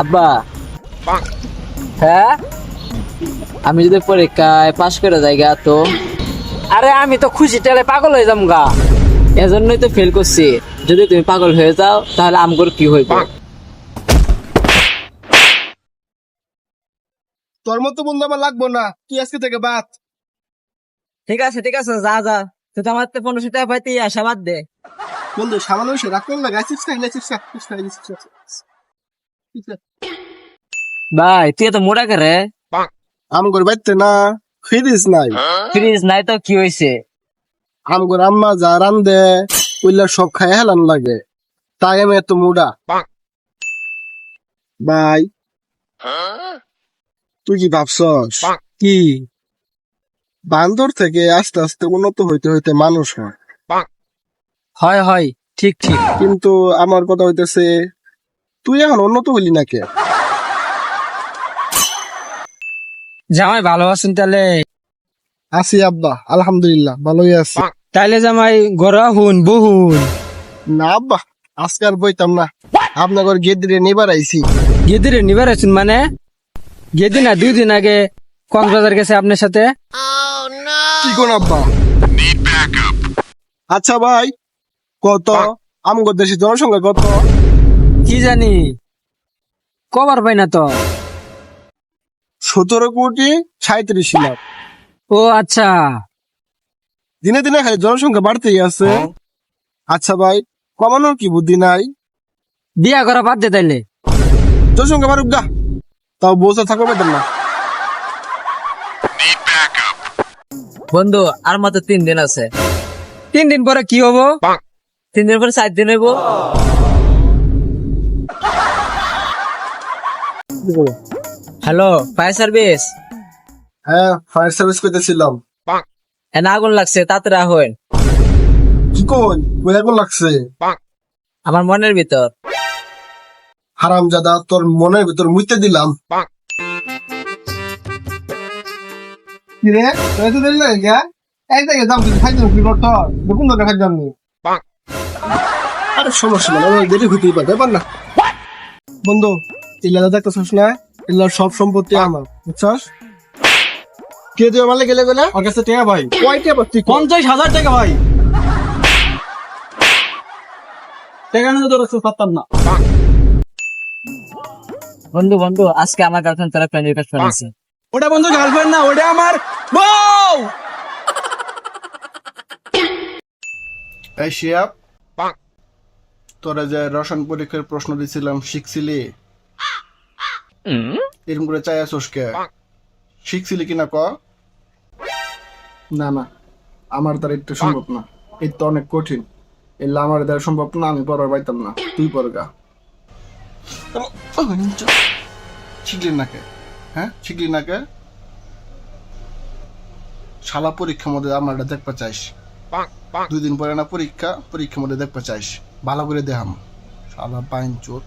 আব্বা, হ্যাঁ আমি যদি পরীক্ষায় পাশ করে যাই গা তো, আরে আমি তো খুশি টেলে পাগল হয়ে যাম গা, এজন্যই তো ফেল করছি। যদি তুমি পাগল হয়ে যাও তাহলে আমগর কি হইব? তোর মতো বন্ধু আমার লাগবো না, তুই আজকে থেকে বাদ। ঠিক আছে যা যা, তুই তো আমার 1500 টাকা পাইতে আশা বাদ দে। বন্ধু সামান্য বিষয় রাখ করলে গাছ চিপস খাইলে চিপস খাই। ভাই তুই তো মোটা করে, আমগর বাইতে না ফ্রিজ নাই। ফ্রিজ নাই তো কি হয়েছে? আমগর আম্মা যা রান্ধে ওইলা সব খাই হেলান লাগে, তাই আমি এত মুডা। ভাই তুই কি ভাবছস কি? বান্দর থেকে আস্তে আস্তে উন্নত হইতে হইতে মানুষ হয়, হয় হয়, ঠিক ঠিক। কিন্তু আমার কথা হইতেছে তুই এখন উন্নত হইলি না কে? জামাই ভালো আছেন তাহলে? আছি আব্বা, আলহামদুলিল্লাহ ভালোই আছি। তাইলে জামাই গড়া হুন বহুন। না আব্বা, আজকাল বইতাম না, আপনার গেদিরে নিবার আইছি। গেদিরে নিবার আছেন মানে? গেদি না 2 দিন আগে কক্সবাজার গেছে আপনার সাথে। কি কোন আব্বা? আচ্ছা ভাই, কত আমগো দেশের জনসংখ্যা কত? কি জানি, কবার পাই না তো। 17,37,00,000। ও আচ্ছা। দিনে দিনে খালি জনসংখ্যা বাড়তেই আছে। আচ্ছা ভাই, কমানোর কি বুদ্ধি নাই? বিয়া করা বাদ দে তাইলে। জনসংখ্যা বাড়ুক গা, তাও বসে থাকবো বেতন না। বন্ধু আর মাত্র 3 দিন আছে। 3 দিন পরে কি হবো? 3 দিন পরে 4 দিন হইব। Hello, fire service. হ্যাঁ, ফায়ার সার্ভিস করতেছিলাম। এনা আগুন লাগছে, তাড়াতাড়ি আহন। কি কই কই আগুন লাগছে? আমার মনের ভিতর। হারামজাদা, তোর মনের ভিতর মুইতে দিলাম। কি রে, তুই তো দিলি না গা? এই দেখে দাম তুই খাই যাবি, কি করছ? দেখুন দরকার খাই যাবি। আরে সমস্যা না, আমার দেরি হইতেই পারে, ব্যাপার না। বন্ধু, ইল্লা দেখতেছস না, ইল্লার সব সম্পত্তি আমার, বুঝছস? কে তুই আমার গেলে গেলে ওর কাছে টাকা ভাই, কয় টাকা পাচ্ছি? 50,000 টাকা ভাই। টাকা না তো রসুল পারতাম না। বন্ধু বন্ধু, আজকে আমার গার্লফ্রেন্ড তারা ফ্রেন্ড রিকোয়েস্ট পাঠিয়েছে। ওটা বন্ধু গার্লফ্রেন্ড না, ওটা আমার বউ। এই শিয়াব, তোরা যে রসায়ন পরীক্ষার প্রশ্ন দিছিলাম শিখছিলি? এরকম করে চাই আসোস কে? শিখছিলি কিনা ক? না না, আমার দ্বারা একটু সম্ভব না, এই তো অনেক কঠিন। এগুলো আমার দ্বারা সম্ভব না, আমি পড়ার পাইতাম না, তুই পড়গা। শিখলি না কে? হ্যাঁ শিখলি না কে? শালা পরীক্ষার মধ্যে আমার দেখবা চাইস, 2 দিন পরে না পরীক্ষা, পরীক্ষার মধ্যে দেখবা চাইস, ভালো করে দেখাম। শালা পাইন চোত।